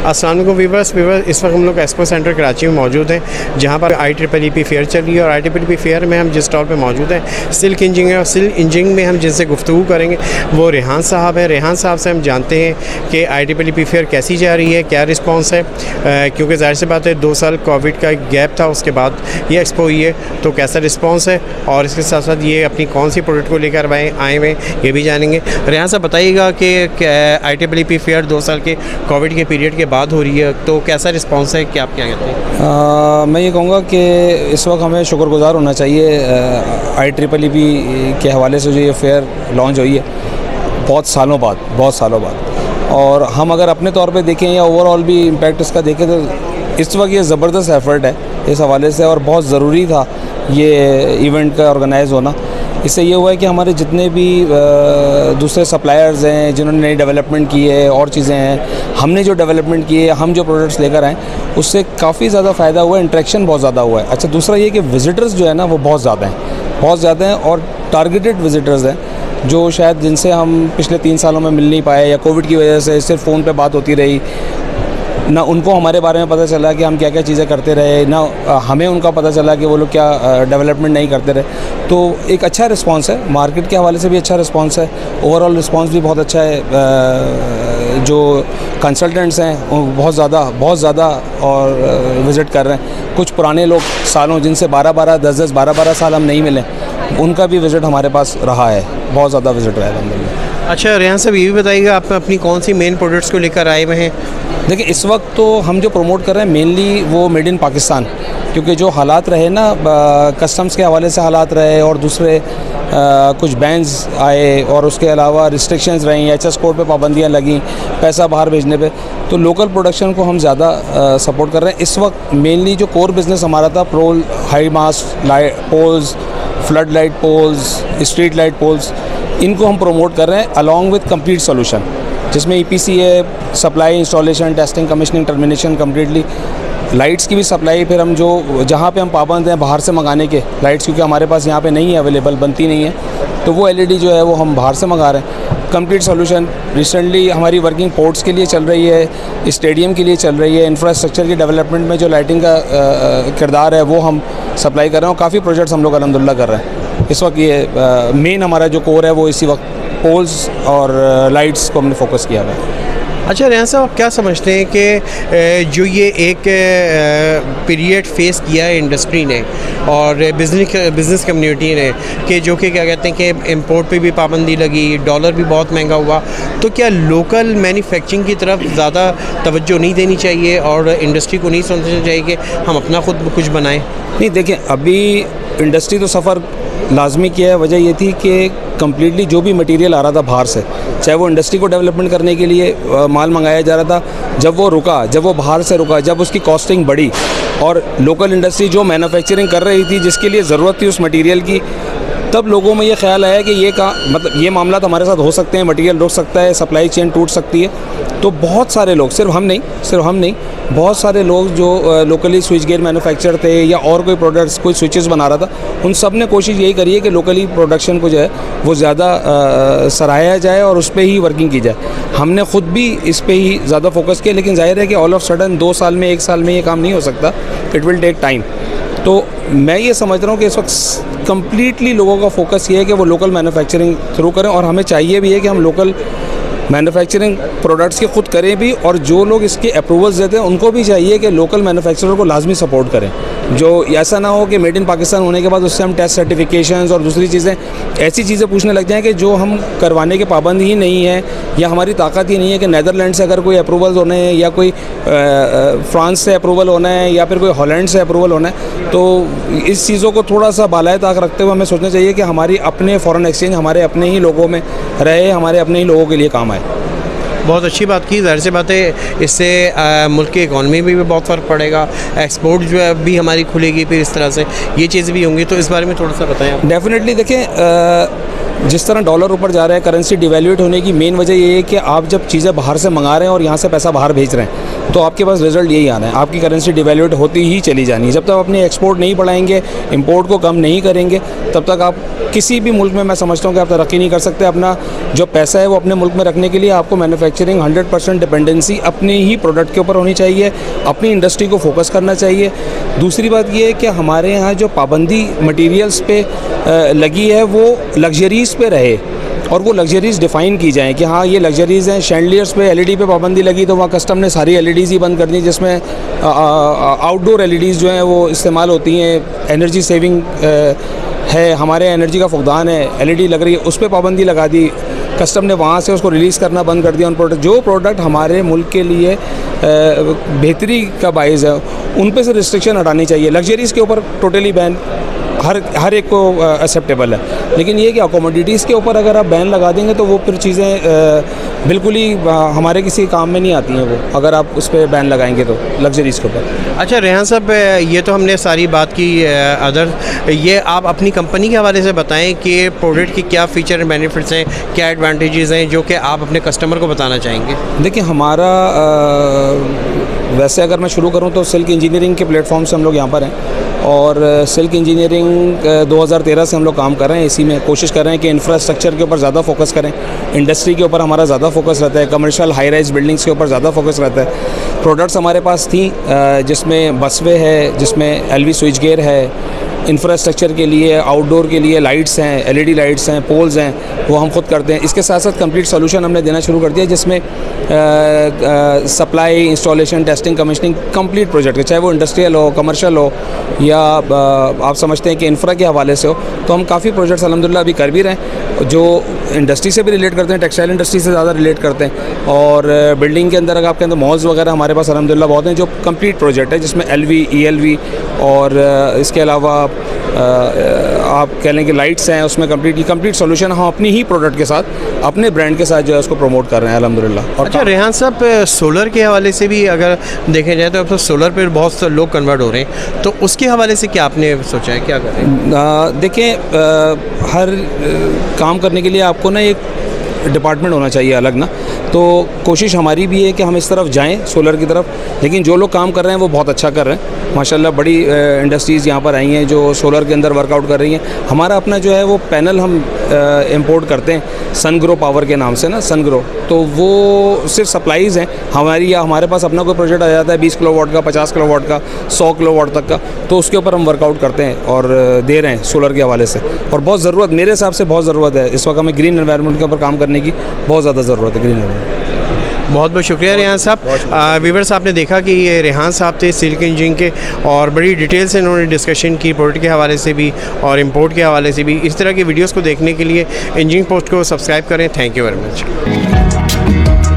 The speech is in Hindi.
अस्सलाम वालेकुम वीवर्स। इस वक्त हम लोग एक्सपो सेंटर कराची में मौजूद हैं, जहाँ पर IEEE फेयर चल रही है। और IEEE फेयर में हम जिस स्टॉल पे मौजूद हैं, सिल्क इंजिंग है। और सिल्क इंजिंग में हम जिनसे गुफ्तगू करेंगे वो रेहान साहब हैं। रेहान साहब से हम जानते हैं कि IEEE फेयर कैसी जा रही है, क्या रिस्पॉन्स है, क्योंकि ज़ाहिर सी बात है 2 साल कोविड का गैप था, उसके बाद ये एक्सपो हुई है, तो कैसा रिस्पॉन्स है और इसके साथ साथ ये अपनी कौन सी प्रोडक्ट को लेकर आए हुए ये भी जानेंगे। रेहान साहब बताइएगा कि IEEE फेयर 2 साल के कोविड के पीरियड के बाद हो रही है, तो कैसा रिस्पांस है, क्या आप क्या कहते हैं? मैं ये कहूँगा कि इस वक्त हमें शुक्रगुजार होना चाहिए IEEE के हवाले से जो ये फेयर लॉन्च हुई है बहुत सालों बाद। और हम अगर अपने तौर पे देखें या ओवरऑल भी इम्पैक्ट इसका देखें तो इस वक्त ये ज़बरदस्त एफ़र्ट है इस हवाले से, और बहुत ज़रूरी था ये इवेंट का ऑर्गेनाइज़ होना। इससे ये हुआ है कि हमारे जितने भी दूसरे सप्लायर्स हैं जिन्होंने नई डेवलपमेंट की है और चीज़ें हैं, हमने जो डेवलपमेंट की है, हम जो प्रोडक्ट्स लेकर आए उससे काफ़ी ज़्यादा फ़ायदा हुआ है, इंटरेक्शन बहुत ज़्यादा हुआ है। अच्छा, दूसरा ये कि विज़िटर्स जो है ना वो बहुत ज़्यादा हैं और टारगेटेड विज़िटर्स हैं जो शायद जिनसे हम पिछले 3 सालों में मिल नहीं पाए, या कोविड की वजह से सिर्फ फ़ोन पे बात होती रही, ना उनको हमारे बारे में पता चला कि हम क्या क्या चीज़ें करते रहे, ना हमें उनका पता चला कि वो लोग क्या डेवलपमेंट नहीं करते रहे। तो एक अच्छा रिस्पांस है, मार्केट के हवाले से भी अच्छा रिस्पांस है, ओवरऑल रिस्पांस भी बहुत अच्छा है। जो कंसल्टेंट्स हैं वो बहुत ज़्यादा और विज़िट कर रहे हैं। कुछ पुराने लोग सालों जिनसे 12 साल हम नहीं मिले, उनका भी विज़िट हमारे पास रहा है, बहुत ज़्यादा विज़िट रहा है अल्हम्दुलिल्लाह। अच्छा रेहान साहब, ये भी बताइएगा आप अपनी कौन सी मेन प्रोडक्ट्स को लेकर आए हुए हैं? देखिए, इस वक्त तो हम जो प्रमोट कर रहे हैं मेनली वो मेड इन पाकिस्तान, क्योंकि जो हालात रहे ना कस्टम्स के हवाले से हालात रहे और दूसरे कुछ बैन्स आए और उसके अलावा रिस्ट्रिक्शंस रहीं, HS कोड पे पाबंदियां लगीं पैसा बाहर भेजने पे, तो लोकल प्रोडक्शन को हम ज़्यादा सपोर्ट कर रहे हैं। इस वक्त मेनली जो कोर बिज़नेस हमारा था, pole high mast light poles, flood light poles, street light poles, इनको हम प्रमोट कर रहे हैं अलॉन्ग विद कंप्लीट सोल्यूशन, जिसमें EPC है, supply, installation, testing, commissioning, termination completely, lights की भी सप्लाई। फिर हम जो जहाँ पे हम पाबंद हैं बाहर से मंगाने के लाइट्स, क्योंकि हमारे पास यहाँ पे नहीं है, अवेलेबल बनती नहीं है, तो वो LED जो है वो हम बाहर से मंगा रहे हैं। कंप्लीट सॉल्यूशन रिसेंटली हमारी वर्किंग पोर्ट्स के लिए चल रही है, स्टेडियम के लिए चल रही है, इंफ्रास्ट्रक्चर की डेवलपमेंट में जो लाइटिंग का किरदार है वो हम सप्लाई कर रहे हैं, और काफ़ी प्रोजेक्ट्स हम लोग अल्हम्दुलिल्लाह कर रहे हैं। इस वक्त ये मेन हमारा जो कोर है वो इसी वक्त पोल्स और लाइट्स को हमने फोकस किया हुआ है। अच्छा रेहान साहब, आप क्या समझते हैं कि जो ये एक पीरियड फेस किया है इंडस्ट्री ने और बिज़नेस कम्युनिटी ने, कि जो कि क्या कहते हैं कि इंपोर्ट पे भी पाबंदी लगी, डॉलर भी बहुत महंगा हुआ, तो क्या लोकल मैन्युफैक्चरिंग की तरफ ज़्यादा तवज्जो नहीं देनी चाहिए और इंडस्ट्री को नहीं सोचना चाहिए कि हम अपना खुद कुछ बनाएं? नहीं, देखें, अभी इंडस्ट्री तो सफ़र लाजमी किया है। वजह ये थी कि कम्प्लीटली जो भी मटेरियल आ रहा था बाहर से, चाहे वो इंडस्ट्री को डेवलपमेंट करने के लिए माल मंगाया जा रहा था, जब वो बाहर से रुका, जब उसकी कॉस्टिंग बढ़ी और लोकल इंडस्ट्री जो मैन्युफैक्चरिंग कर रही थी, जिसके लिए ज़रूरत थी उस मटेरियल की, तब लोगों में ये ख्याल आया कि ये मामला तो हमारे साथ हो सकते हैं, मटेरियल रुक सकता है, सप्लाई चेन टूट सकती है। तो बहुत सारे लोग, सिर्फ हम नहीं, बहुत सारे लोग जो लोकली स्विच गेयर मैन्युफैक्चर थे या और कोई प्रोडक्ट्स, कोई स्विचेस बना रहा था, उन सब ने कोशिश यही करी है कि लोकली प्रोडक्शन को जो है वो ज़्यादा सराहाया जाए और उस पर ही वर्किंग की जाए। हमने ख़ुद भी इस पर ही ज़्यादा फोकस किया, लेकिन जाहिर है कि ऑल ऑफ सडन 2 साल में 1 साल में ये काम नहीं हो सकता, इट विल टेक टाइम। तो मैं ये समझ रहा हूँ कि इस वक्त कम्प्लीटली लोगों का फोकस ये है कि वो लोकल मैन्युफैक्चरिंग शुरू करें, और हमें चाहिए भी है कि हम लोकल मैन्युफैक्चरिंग प्रोडक्ट्स के ख़ुद करें भी, और जो लोग इसके अप्रूवल्स देते हैं उनको भी चाहिए कि लोकल मैन्युफैक्चरर को लाजमी सपोर्ट करें। जो ऐसा ना हो कि मेड इन पाकिस्तान होने के बाद उससे हम टेस्ट सर्टिफिकेशंस और दूसरी चीज़ें, ऐसी चीज़ें पूछने लग जाएँ कि जो हम करवाने के पाबंद ही नहीं है, या हमारी ताकत ही नहीं है कि नैदरलैंड से अगर कोई अप्रूवल्स होने हैं, या कोई फ्रांस से अप्रूवल होना है, या फिर कोई हॉलैंड से अप्रूवल होना है। तो इस चीज़ों को थोड़ा सा बालाए ताक रखते हुए हमें सोचना चाहिए कि हमारी अपने फॉरेन एक्सचेंज हमारे अपने ही लोगों में रहे, हमारे अपने ही लोगों के लिए काम आए। बहुत अच्छी बात की। ज़ाहिर सी बात है, इससे मुल्क की इकॉनमी में भी बहुत फ़र्क पड़ेगा, एक्सपोर्ट जो है भी हमारी खुलेगी, फिर इस तरह से ये चीज़ें भी होंगी। तो इस बारे में थोड़ा सा बताएं आप। डेफिनेटली देखें, जिस तरह डॉलर ऊपर जा रहा है, करेंसी डिवैल्यूएट होने की मेन वजह ये है कि आप जब चीज़ें बाहर से मंगा रहे हैं और यहाँ से पैसा बाहर भेज रहे हैं, तो आपके पास रिजल्ट यही आना है, आपकी करेंसी डिवैल्यूएट होती ही चली जानी है। जब तक आप अपनी एक्सपोर्ट नहीं बढ़ाएंगे, इंपोर्ट को कम नहीं करेंगे, तब तक आप किसी भी मुल्क में, मैं समझता हूँ कि आप तरक्की नहीं कर सकते। अपना जो पैसा है वो अपने मुल्क में रखने के लिए आपको मैन्युफैक्चरिंग 100% डिपेंडेंसी अपने ही प्रोडक्ट के ऊपर होनी चाहिए, अपनी इंडस्ट्री को फोकस करना चाहिए। दूसरी बात ये है कि हमारे यहाँ जो पाबंदी मटीरियल्स पे लगी है वो लग्जरीज़ पे रहे, और वो लग्जरीज़ डिफ़ाइन की जाएँ कि हाँ ये लग्जरीज़ हैं। शैंडलियर्स पे एलईडी पे पाबंदी लगी तो वहाँ कस्टम ने सारी एलईडीज़ ही बंद कर दी, जिसमें आउटडोर एलईडीज़ जो हैं वो इस्तेमाल होती हैं। एनर्जी सेविंग है, हमारे एनर्जी का फुकदान है, एलईडी लग रही है, उस पर पाबंदी लगा दी कस्टम ने, वहाँ से उसको रिलीज़ करना बंद कर दिया। उन प्रोडक्ट जो प्रोडक्ट हमारे मुल्क के लिए बेहतरी का बाइस है उन पे से रिस्ट्रिक्शन हटानी चाहिए। लग्जरीज़ के ऊपर टोटली बैन हर एक को एक्सेप्टेबल है, लेकिन ये कि अकोमोडिटीज़ के ऊपर अगर आप बैन लगा देंगे तो वो फिर चीज़ें बिल्कुल ही हमारे किसी काम में नहीं आती हैं वो, अगर आप उस पर बैन लगाएंगे तो लग्जरीज़ के ऊपर। अच्छा रेहान साहब, ये तो हमने सारी बात की अदर, ये आप अपनी कंपनी के हवाले से बताएं कि प्रोडक्ट की क्या फ़ीचर एंड बेनिफिट्स हैं, क्या एडवांटेजेस हैं जो कि आप अपने कस्टमर को बताना चाहेंगे। देखिए हमारा वैसे अगर मैं शुरू करूं तो सिल्क इंजीनियरिंग के प्लेटफॉर्म से हम लोग यहाँ पर हैं, और सिल्क इंजीनियरिंग 2013 से हम लोग काम कर रहे हैं। इसी में कोशिश कर रहे हैं कि इंफ्रास्ट्रक्चर के ऊपर ज़्यादा फोकस करें, इंडस्ट्री के ऊपर हमारा ज़्यादा फोकस रहता है, कमर्शियल हाई राइज बिल्डिंग्स के ऊपर ज़्यादा फोकस रहता है। प्रोडक्ट्स हमारे पास थी जिसमें बसवे है, जिसमें एलवी स्विच गियर है, इंफ्रास्ट्रक्चर के लिए, आउटडोर के लिए लाइट्स हैं, एलईडी लाइट्स हैं, पोल्स हैं, वो हम खुद करते हैं। इसके साथ साथ कंप्लीट सोल्यूशन हमने देना शुरू कर दिया, जिसमें supply, installation, testing, commissioning complete project है, चाहे वो इंडस्ट्रियल हो, कमर्शियल हो, या आप समझते हैं कि इंफ्रा के हवाले से हो। तो हम काफ़ी प्रोजेक्ट्स अल्हम्दुलिल्लाह अभी कर भी रहे हैं जो इंडस्ट्री से भी रिलेट करते हैं, टेक्सटाइल इंडस्ट्री से ज़्यादा रिलेट करते हैं। और बिल्डिंग के अंदर अगर आपके अंदर मॉल्स वगैरह हमारे पास अल्हम्दुलिल्लाह बहुत हैं जो कंप्लीट प्रोजेक्ट है, जिसमें एलवी, ईएलवी और इसके अलावा आप कह लें कि लाइट्स हैं, उसमें कंप्लीट सोल्यूशन हम अपनी ही प्रोडक्ट के साथ, अपने ब्रांड के साथ जो है उसको प्रमोट कर रहे हैं अल्हम्दुलिल्लाह। और अच्छा रेहान साहब, सोलर के हवाले से भी अगर देखें जाए तो अब तो सोलर पे बहुत से लोग कन्वर्ट हो रहे हैं, तो उसके हवाले से क्या आपने सोचा है, क्या कर रहे हैं? देखें हर काम करने के लिए आपको ना एक डिपार्टमेंट होना चाहिए अलग ना, तो कोशिश हमारी भी है कि हम इस तरफ जाएं, सोलर की तरफ। लेकिन जो लोग काम कर रहे हैं वो बहुत अच्छा कर रहे हैं माशाल्लाह। बड़ी इंडस्ट्रीज़ यहाँ पर आई हैं जो सोलर के अंदर वर्कआउट कर रही हैं। हमारा अपना जो है वो पैनल हम इंपोर्ट करते हैं सनग्रो पावर के नाम से ना, सनग्रो, तो वो सिर्फ सप्लाईज़ हैं हमारी, या हमारे पास अपना कोई प्रोजेक्ट आ जाता है 20 किलोवाट का, 50 किलोवाट का, 100 किलोवाट तक का, तो उसके ऊपर हम वर्कआउट करते हैं और दे रहे हैं सोलर के हवाले से। और बहुत ज़रूरत, मेरे हिसाब से बहुत ज़रूरत है इस वक्त हमें ग्रीन एनवायरनमेंट के ऊपर काम करने की, बहुत ज़्यादा ज़रूरत है ग्रीन एनवायरनमेंट। बहुत बहुत शुक्रिया रेहान साहब। व्यूअर्स, आपने देखा कि ये रेहान साहब थे सिल्क इंजीनियरिंग के, और बड़ी डिटेल से इन्होंने डिस्कशन की प्रोडक्ट के हवाले से भी और इंपोर्ट के हवाले से भी। इस तरह की वीडियोस को देखने के लिए इंजीनियरिंग पोस्ट को सब्सक्राइब करें। Thank you very much.